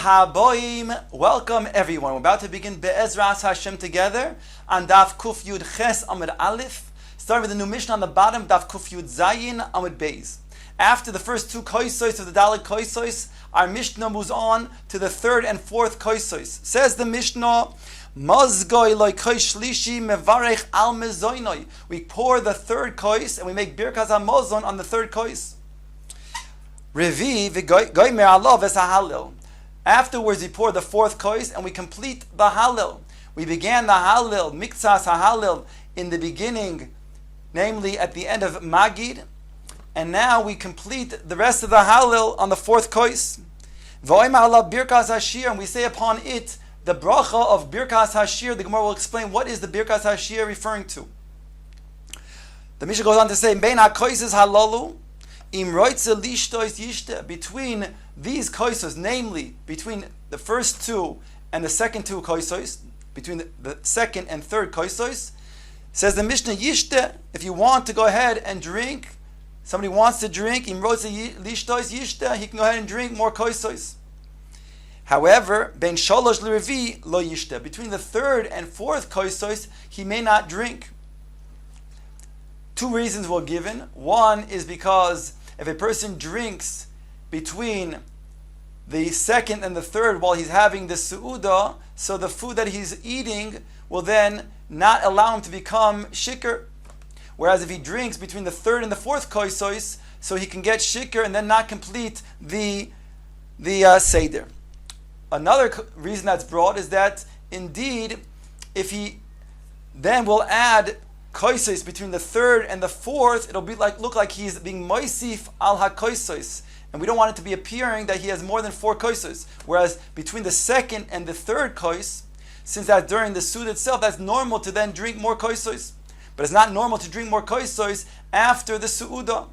Haboim, welcome everyone. We're about to begin Be'ezras Hashem together on Daf Kuf Yud Ches Amud Aleph, starting with the new Mishnah on the bottom, Daf Kuf Yud Zayin Amud Beis. After the first two koisos of the Dalet koisos, our Mishnah moves on to the third and fourth koisos. Says the Mishnah, Mazgoi loy kois shlishi mevarech al mezoinoi. We pour the third kois and we make birkas hamazon on the third kois. Revi v'goymer alav es hahalil. Afterwards, we pour the fourth kois and we complete the halil. We began the halil, miktsas hahalil, in the beginning, namely at the end of Magid, and now we complete the rest of the halil on the fourth kois. V'oymer alav birkas hashir, and we say upon it the bracha of birkas hashir. The Gemara will explain what is the birkas hashir referring to. The Mishnah goes on to say, Bein ha-koises halalu, between these koisos, namely between the first two and the second two koisos, between the second and third koisos, says the Mishnah, Yishte, if you want to go ahead and drink, somebody wants to drink, he can go ahead and drink more koisos. However, ben shalosh l'revi lo yishte, between the third and fourth koisos, he may not drink. Two reasons were given. One is because if a person drinks between the second and the third while he's having the su'udah, so the food that he's eating will then not allow him to become shikr. Whereas if he drinks between the third and the fourth koisos, so he can get shikr and then not complete the seder. Another reason that's brought is that indeed, if he then will add koisos between the third and the fourth, it'll be look like he's being moisif al ha-koisos, and we don't want it to be appearing that he has more than four koisos. Whereas between the second and the third kois, since that's during the suud itself, that's normal to then drink more koisos, but it's not normal to drink more koisos after the suudah.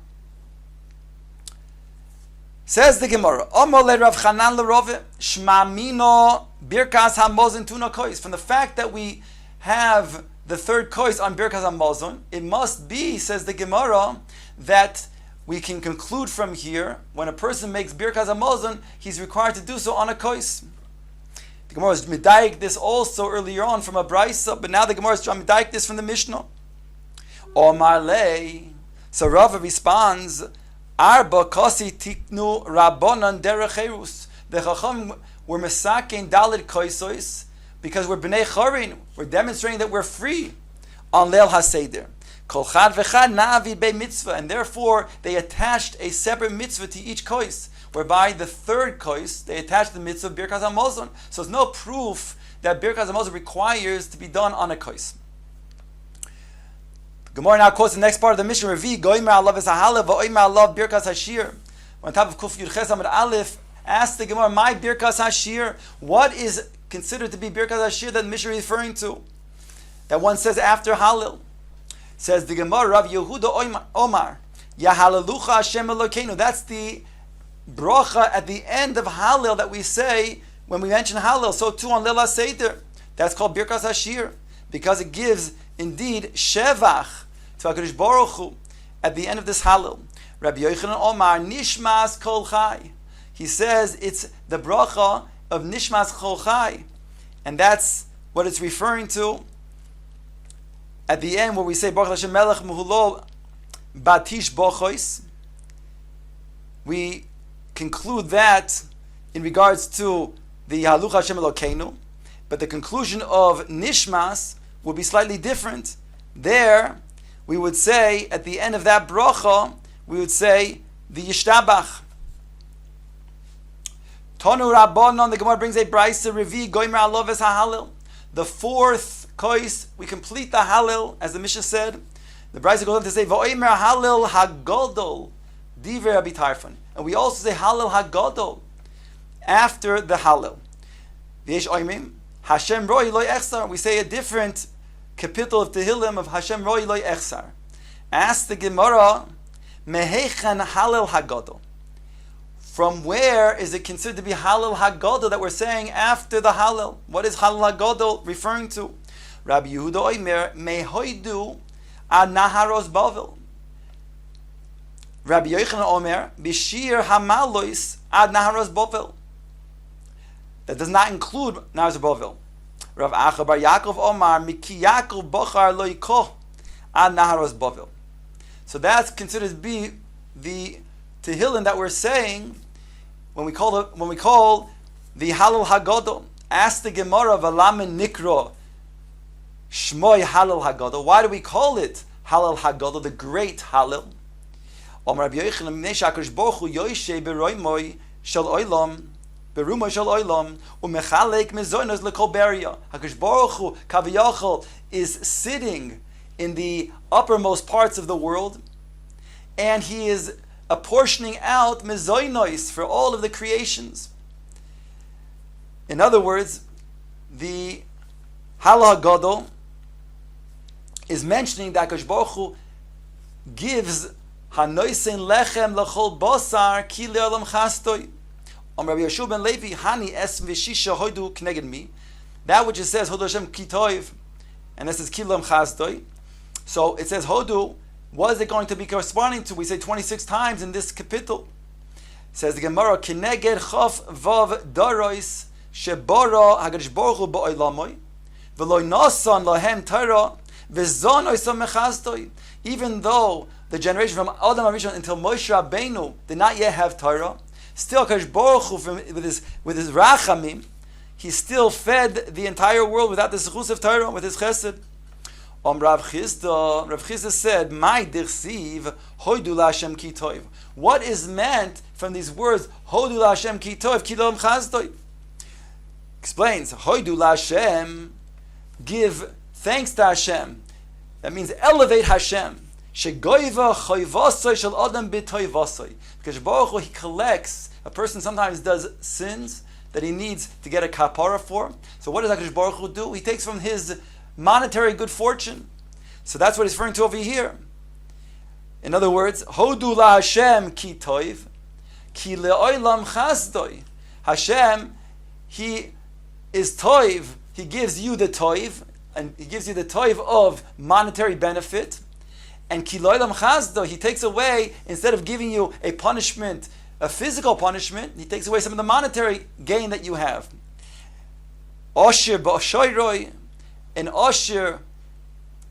Says the Gemara, Omer le Rav Chanan l'Rove shma mino birkas hamazon tuna kois. From the fact that we have the third kois on birkas hamazon, it must be, says the Gemara, that we can conclude from here, when a person makes birkas hamazon, he's required to do so on a kois. The Gemara was medayik this also earlier on from a brayso, but now the Gemara is trying to medayik this from the Mishnah. Omar le, so Rava responds, Arba kosi tiknu rabbanan derecherus. The Chacham were mesakein dalit koisos, because we're b'nei chorin, we're demonstrating that we're free on Leil HaSeder. Kol chad v'chad na'avid bei mitzvah, and therefore they attached a separate mitzvah to each kois, whereby the third kois, they attached the mitzvah of birkas hamazon. So there's no proof that birkas hamazon requires to be done on a kois. Gemara now quotes the next part of the Mishnah, Revi, goymer alav es hahalev, v'oymer alav birkas hashir. On top of Kuf Yud Ches Amud Aleph, ask the Gemara, my birkas hashir, what is considered to be birkas hashir that the Mishnah is referring to? That one says after Halil. Says the Gemara, Rav Yehuda Omar, Yahalalucha Hashem Elokeinu. That's the bracha at the end of Halil that we say when we mention Halil. So too on Leil HaSeder. That's called birkas hashir, because it gives indeed shevach to HaKadosh Baruch Hu at the end of this Halil. Rabbi Yochanan Omar, Nishmas Kol Chai. He says it's the bracha of Nishmas Kol Chai, and that's what it's referring to at the end where we say Baruch Hashem Melech Muhulo Batish Bochois. We conclude that in regards to the Halucha Hashem Elokeinu, but the conclusion of Nishmas would be slightly different. There, we would say at the end of that bracha, we would say the Yishtabach. Tonu Rabbanon, the Gemara brings a brayso, Revi, Goymer alav es hahalil. The fourth kois, we complete the halil, as the Mishnah said. The brayso goes on to say, V'oymer halil hagodol, divrei Rabbi Tarfon. And we also say halil hagodol after the halil. V'yesh oymim, Hashem roi loy echsar. We say a different capital of Tehillim of Hashem roi loy echsar. Ask the Gemara, Mehechan halil hagodol. From where is it considered to be Halil Hagodol that we're saying after the Halil? What is Halil Hagodol referring to? Rabbi Yehuda Omer, Mehoidu ad Naharos Bavel. Rabbi Yochanan Omer, Bishir Hamalois ad Naharos Bavel. that does not include Nahar Zerovil. Rav Acha bar Yaakov Omar, Miki Yaakov Bochar lo yikoh ad Nahar Zerovil. So that's considered to be the Tehillim that we're saying when we call the Halal Hagadol. Ask the Gemara, V'lamen Nikro Shmoy Halal Hagadol. Why do we call it Halal Hagadol, the great Halal? Omar Rabbi Yochanan, Mnei Shakadosh Baruch Hu Yoshei beroimoy shel olam, berumoy shel olam, umechalek mezonos lekol beria. Hakadosh Baruch Hu Kaviyachol is sitting in the uppermost parts of the world, and he is apportioning out mezonos for all of the creations. In other words, the Halal Gadol is mentioning that Hakadosh Baruch Hu gives Hanoisen lechem lechol basar ki leolam chastoy. Rabbi Yeshua ben Levi hani es v'shisha hodu kneged mi. That which it says hodu Hashem ki toiv, and this is ki leolam chastoy. So it says hodu. What is it going to be corresponding to? We say 26 times in this capital. It says the Gemara kneged chaf vav darois shebara Hakadosh Baruch Hu ba'olamoy v'lo nasan lahem Torah v'zon oisam mechastoy. Even though the generation from Adam HaRishon until Moshe Rabbeinu did not yet have Torah, still Hakadosh Baruch Hu with his rachamim, he still fed the entire world without the zechus of Torah, with his chesed. Rav Chisda said, "My dirsiv hoidu laHashem ki toiv." What is meant from these words hoidu laHashem ki toiv ki lo chazdoi? Explains hoidu laHashem, give thanks to Hashem. That means elevate Hashem. Shegoiva choivasoi shel adam b'toivasoi. Because Baruch Hu, he collects. A person sometimes does sins that he needs to get a kapara for. So what does Hakadosh Baruch Hu do? He takes from his monetary good fortune. So that's what he's referring to over here. In other words, hodu la Hashem ki toiv, ki le'olam chazdoi. Hashem, he is toiv. He gives you the toiv, and he gives you the toiv of monetary benefit. And ki le'olam chazdoi, he takes away, instead of giving you a punishment, a physical punishment, he takes away some of the monetary gain that you have. Osher ba'ashoyroi, an Osher,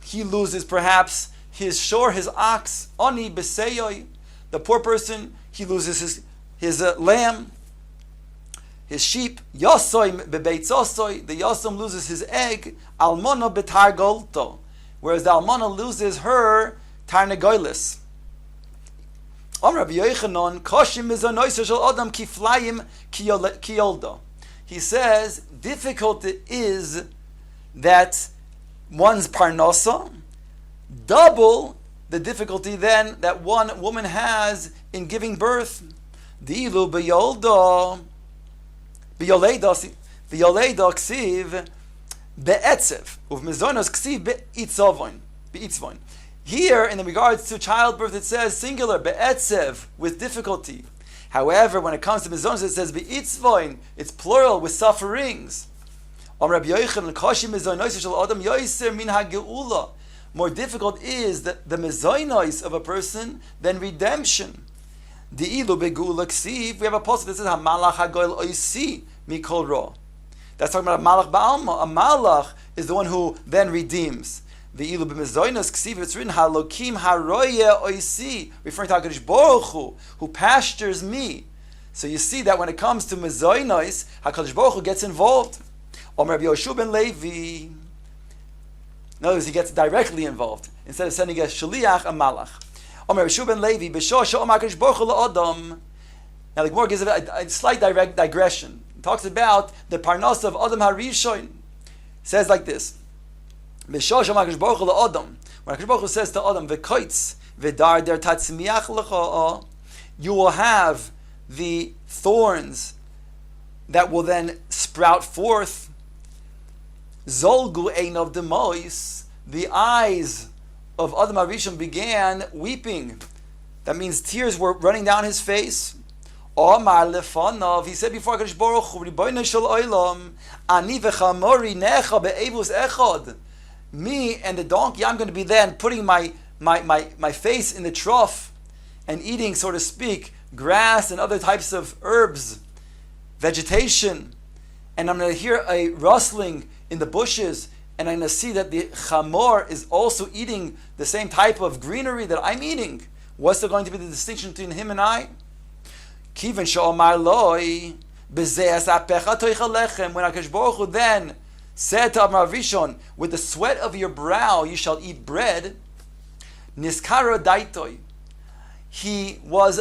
he loses perhaps his shore, his ox. Ani b'seyoy, the poor person, he loses his lamb, his sheep. Yasoy bebeitzosoy, the yasom loses his egg. Almona betargolto, whereas the almona loses her tarnegoilis. Rabbi Yochanan, koshim mizonois shel adam kiflayim kiyoldo. He says, difficult it is that one's parnasa, double the difficulty then that one woman has in giving birth. Dilu b'yolda ksiv be'etzev uv'mezonos ksiv be'itzvon. Here, in regards to childbirth, it says singular be'etzev, with difficulty. However, when it comes to mezonos, it says be'itzvon, it's plural, with sufferings. More difficult is the mezonos of a person than redemption. We have a passage that says Hamalach Hagoel Oisi Mikol Ro. That's talking about a malach ba'alma. A malach is the one who then redeems. The ilu b'mezonos ksiv, it's written Halokim Haroye Oisi, referring to Hakadosh Baruch Hu, who pastures me. So you see that when it comes to mezonos, Hakadosh Baruch Hu gets involved. Rabbi Yeshua ben Levi. In other words, he gets directly involved instead of sending a shaliach, a malach. Rabbi Yeshua ben Levi. Now the Gemara gives a slight digression. It talks about the parnas of Adam HaRishon. It says like this: when Hakadosh Baruch Hu says to Adam, "V'koitz v'dar der tatzmiach lecha," you will have the thorns that will then sprout forth. Zolgu ein of the mois, the eyes of Adam HaRishon began weeping. That means tears were running down his face. Omar lefanov, he said before Hakadosh Baruch Hu, Ribono shel olam, ani v'chamori necha be'evus echad. Me and the donkey, I'm going to be then putting my face in the trough and eating, so to speak, grass and other types of herbs, vegetation. and I'm going to hear a rustling in the bushes, and I'm going to see that the chamor is also eating the same type of greenery that I'm eating. What's there going to be the distinction between him and I? Kiven she'omar loi b'zeh asapecha toichel lechem. When HaKadosh Baruch Hu then said to Avram Rishon, with the sweat of your brow you shall eat bread, niskara daitoi, he was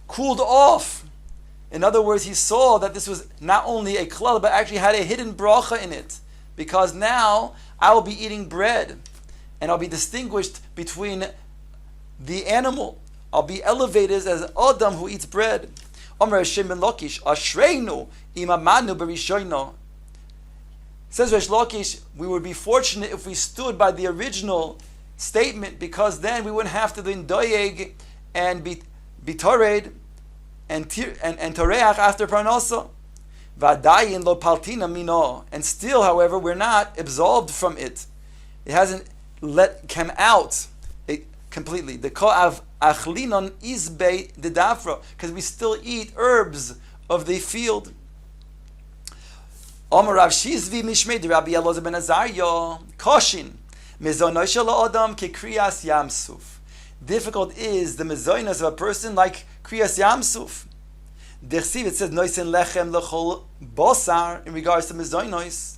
cooled off. In other words, he saw that this was not only a klal, but actually had a hidden bracha in it. Because now I will be eating bread, and I'll be distinguished between the animal. I'll be elevated as Adam who eats bread. Omer Hashem ben Lakish, Ashreinu imamanu berishoino. Says Resh Lakish, we would be fortunate if we stood by the original statement, because then we wouldn't have to do doyeg and be tored and toreach after parnasa. Vadayin lo paltina mino, and still, however, we're not absolved from it. It hasn't come out completely. The ko'av achlinon izbei the dafra, because we still eat herbs of the field. Omer Rav Shizvi mishmei de Rabbi Elazar ben Azariah koshin mezonos shel adam kekriyas yamsuf. Difficult is the mezonos of a person like kriyas yamsuf. Dersiv, it says noisen lechem lechol bosar in regards to mezonos.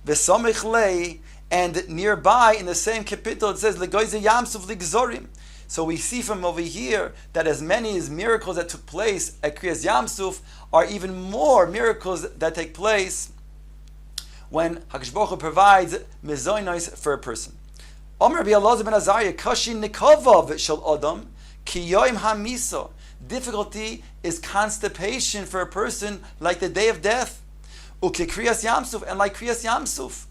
V'samich lei, and nearby in the same capital it says legoize yamsuf ligzorim. So we see from over here that as many as miracles that took place at Kriyas Yamsuf are even more miracles that take place when HaKadosh Baruch Hu provides mezonos for a person. Omer Rabbi Elazar ben Azariah kashin nikavav shel adam ki yoim hamisa. Difficulty is constipation for a person like the day of death. Uke Kriyas Yamsuf, and like Kriyas Yamsuf.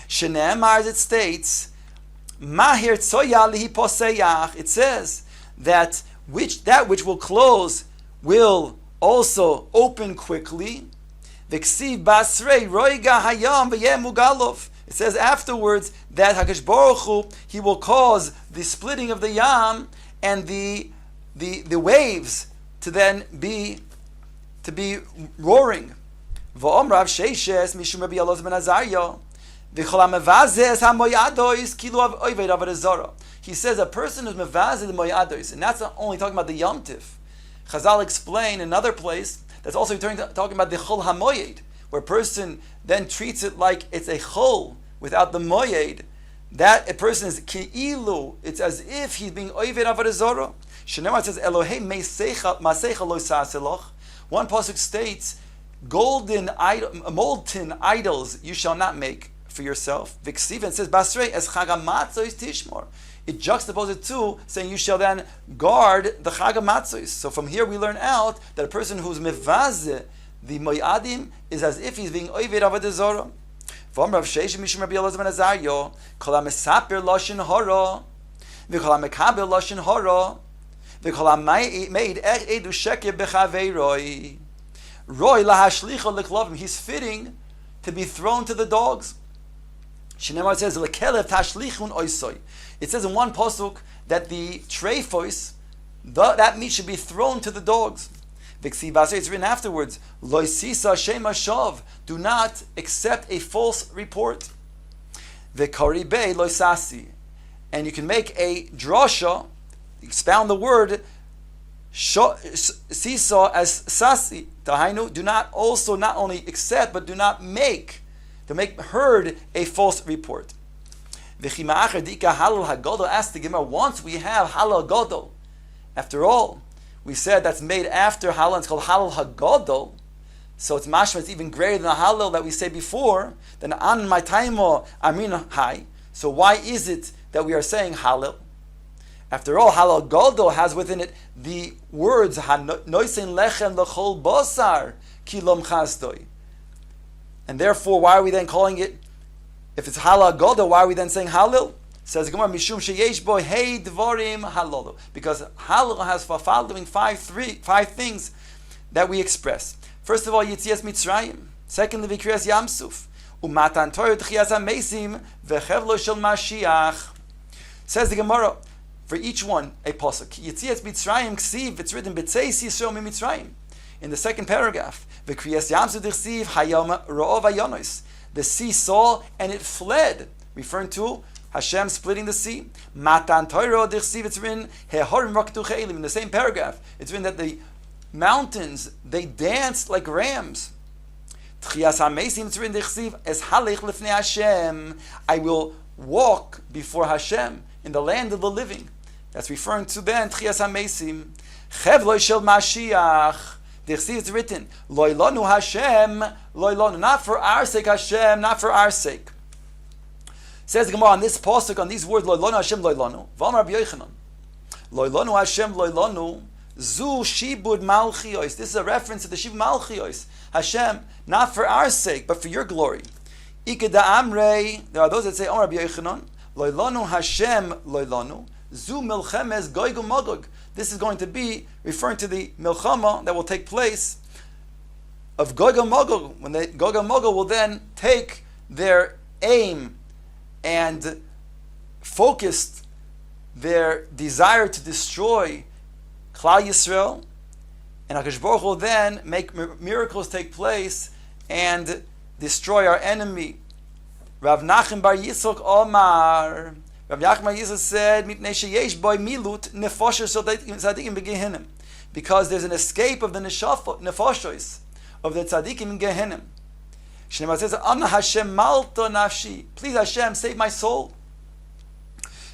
Shene'emar, as it states, Mahir tzoya lihi poseyach. It says that which will close will also open quickly. V'ksiv basrei roiga hayam v'yeh mugalov. It says afterwards that HaKadosh Baruch Hu, He will cause the splitting of the yam and the waves to then be roaring. V'om Rav Sheishes mishum Rabbi Elazar ben Azariah. He says a person who's mevazeh the moyados, and that's not only talking about the Yom Tif. Chazal explain in another place that's also talking about the chol hamoyed, where a person then treats it like it's a chol without the moyed. That a person is ki'ilu, it's as if he's being oived avodah zarah. Shneimar says Elohei masecha lo sa'aseloch. One pasuk states, molten idols you shall not make for yourself. V'ksiven says basrei as chagamatzos tishmor. It juxtaposes to saying you shall then guard the chagamatzos. So from here we learn out that a person who's mevazeh the moyadim is as if he's being oived avodah zarah. From Rav Sheish mishum Rabbi Elazar ben Azariah, kol hamesaper lashon hara, v'kol hamekabel lashon hara, v'kol hameid edu sheker bechaveiroi, roi lahashlicho leklovim. He's fitting to be thrown to the dogs. Shneimar says lekelev tashlichun oisoi. It says in one pasuk that the treifos, that meat should be thrown to the dogs. It's written afterwards, Lo sisa shema shav, do not accept a false report. V'karibei lo sasi, and you can make a drasha, expound the word sisa as sasi. Tahainu, do not only accept, but do not make heard a false report. V'chima'acher dika halal hagodol, asked the Gemara, once we have halal godol, after all, we said that's made after halal, it's called halal hagodol, so it's mashma, it's even greater than the halal that we say before, then an my taimo amin hai. So why is it that we are saying halal? After all, halal godol has within it the words noisen lechem lechol bosar kilom chazdoi. And therefore, why are we then calling it, if it's halal godol, why are we then saying halal? Says the Gemara, Mishum sheyesh bo hey dvarim halal. Because halal has for following five things that we express. First of all, Yitzias Mitzrayim. Secondly, Kriyas Yamsuf. Umatan Torah Tchiyas HaMesim vechevlo shel Mashiach. Says the Gemara, for each one a pasuk. Yitzias Mitzrayim ksiv. It's written B'tzeis Yisrael mi Mitzrayim. in the second paragraph. The sea saw and it fled, referring to Hashem splitting the sea. Matan Torah dichsiv, it's written in the same paragraph. It's written that the mountains, they danced like rams. Tchias hamesim, it's written dichsiv es halech lifnei Hashem. I will walk before Hashem in the land of the living. That's referring to then Tchias hamesim. Chevloi shel Mashiach. It's written, Loilonu Hashem, Loilonu, not for our sake, Hashem, not for our sake. Says the Gemara on this pasuk, on these words, Loilonu Hashem, Loilonu. V'amar Rabbi Yochanan, Loilonu Hashem, Loilonu, Zu Shibud Malchios. This is a reference to the Shibud Malchios. Hashem, not for our sake, but for your glory. Ikeda Amrei, there are those that say, Amar Rabbi Yochanan, Loilonu Hashem, Loilonu, Zu Milchemes Goygu Magog. This is going to be referring to the milchama that will take place of Gog and Magog, when Gog and Magog will then take their aim and focus their desire to destroy Klal Yisrael, and HaKadosh Baruch Hu will then make miracles take place and destroy our enemy. Rav Nachum bar Yitzchok Omar, Rav Nachman bar Yitzchok said, "Mipnei sheyesh boi milut nefoshes tzadikim begehenim," because there's an escape of the nefoshes of the tzadikim in Gehenim. Shneimar says, "Ana Hashem malto nafshi," please Hashem save my soul.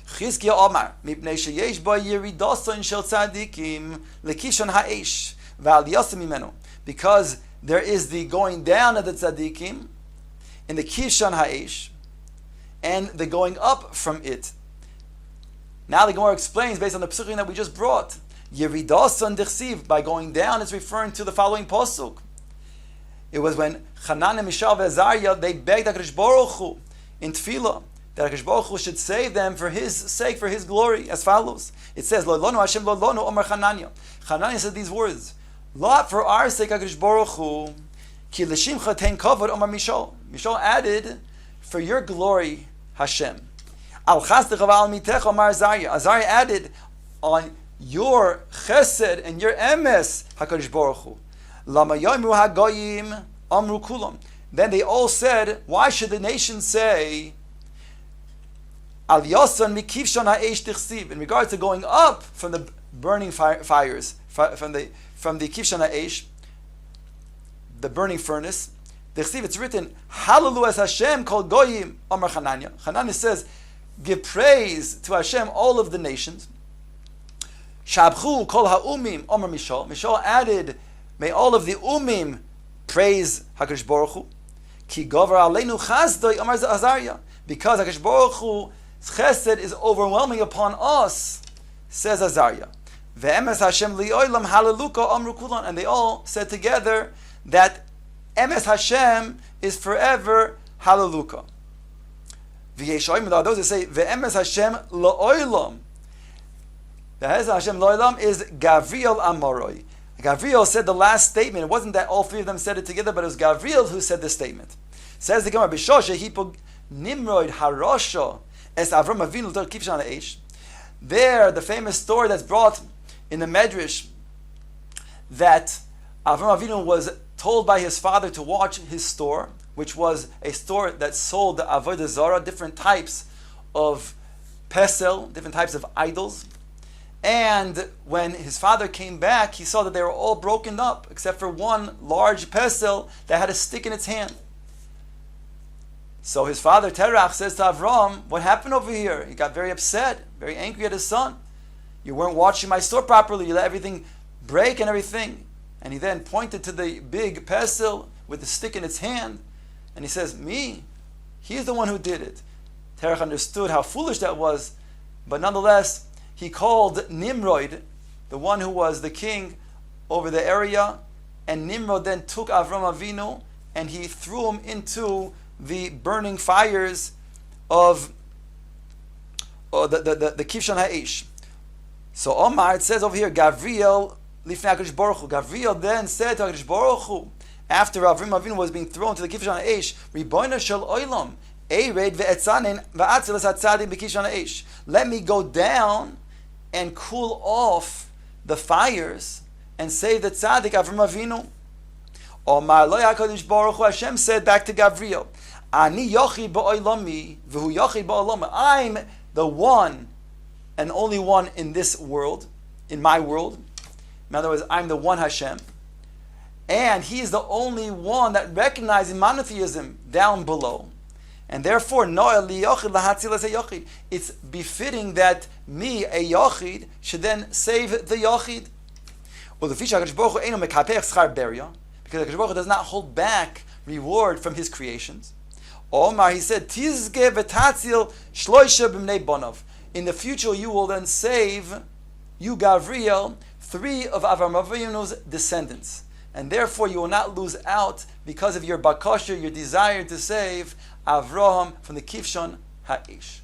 Chizkiya Omar, "Mipnei sheyesh boi yiridason shel tzadikim lekishon ha'esh v'aliyasem mimenu," because there is the going down of the tzadikim in the kishon ha'esh, and the going up from it. Now the Gemara explains, based on the Psachim that we just brought, Yeridason Dechsiv, by going down, is referring to the following pasuk. It was when Hanan and Mishael and Azariah, they begged HaKadosh Baruch Hu in Tefillah, that HaKadosh Baruch Hu should save them for His sake, for His glory, as follows. It says, Lo lonu Hashem lo lonu Omer Hananiah. Hananiah said these words, Not for our sake, HaKadosh Baruch Hu, Ki l'shimcha tein kavod Omer Mishael. Mishael added, for your glory, Hashem. Al chasdecha v'al mitecha Omar Azariah. Azariah added, on your chesed and your emes, HaKadosh Baruch Hu. Lama yomru hagoyim amru kulam. Then they all said, why should the nation say, Al yosan mikivshon ha'esh tichsiv, in regards to going up from the burning fires, from the kivshon ha'esh, the burning furnace. It's written, Hallelu as Hashem called Goyim, Amar Hananiah. Hananiah says, give praise to Hashem, all of the nations. Shabchu kol ha'umim, Amar Mishal. Mishal added, may all of the umim praise HaKadosh Baruch Hu. Ki gover aleinu chazdoi, Amar Azariah. Because HaKadosh Baruch Hu's chesed is overwhelming upon us, says Azariah. Ve'emes Hashem li'olam haleluka amru kulan. And they all said together that Emes Hashem is forever hallelujah. V'yeshoim, there are those that say Ve'emes Hashem la'olam. The Emes Hashem la'olam is Gavriel Amoroi. Gavriel said the last statement. It wasn't that all three of them said it together, but it was Gavriel who said the statement. Says the Gemara, B'shoshe hipog Nimrod harosho es Avram Avinu l'tor kivshan ha'esh. There, the famous story that's brought in the Medrash, that Avram Avinu was told by his father to watch his store, which was a store that sold the avodah zarah, different types of pesel, different types of idols. And when his father came back, he saw that they were all broken up, except for one large pesel that had a stick in its hand. So his father, Terach, says to Avram, what happened over here? He got very upset, very angry at his son. You weren't watching my store properly. You let everything break and everything. And he then pointed to the big pesel with the stick in its hand. And he says, me? He's the one who did it. Terach understood how foolish that was. But nonetheless, he called Nimrod, the one who was the king over the area. And Nimrod then took Avram Avinu and he threw him into the burning fires of the Kivshan Ha'esh. So Omar, it says over here, Gavriel Lifnei HaKadosh Baruch Hu. Gavriel then said to HaKadosh Baruch Hu, after Avram Avinu was being thrown to the Kivshan Ha'esh, Ribono shel olam, Ered ve'etzanen va'atzilas hatzadim b'Kivshan Ha'esh. Let me go down and cool off the fires and save the tzaddik Avram Avinu. Omar lo HaKadosh Baruch Hu, Hashem said back to Gabriel, Ani yochid ba'olami v'hu yochid ba'olama. I'm the one and only one in this world, in my world. In other words, I'm the one Hashem. And He is the only one that recognizes monotheism down below. And therefore, it's befitting that me, a Yochid, should then save the Yochid. Because HaKadosh Baruch Hu does not hold back reward from His creations. Omar, He said, in the future you will then save, you Gabriel, 3 of Avraham Avinu's descendants. And therefore you will not lose out because of your bakasha, your desire to save Avraham from the Kivshon Ha'ish.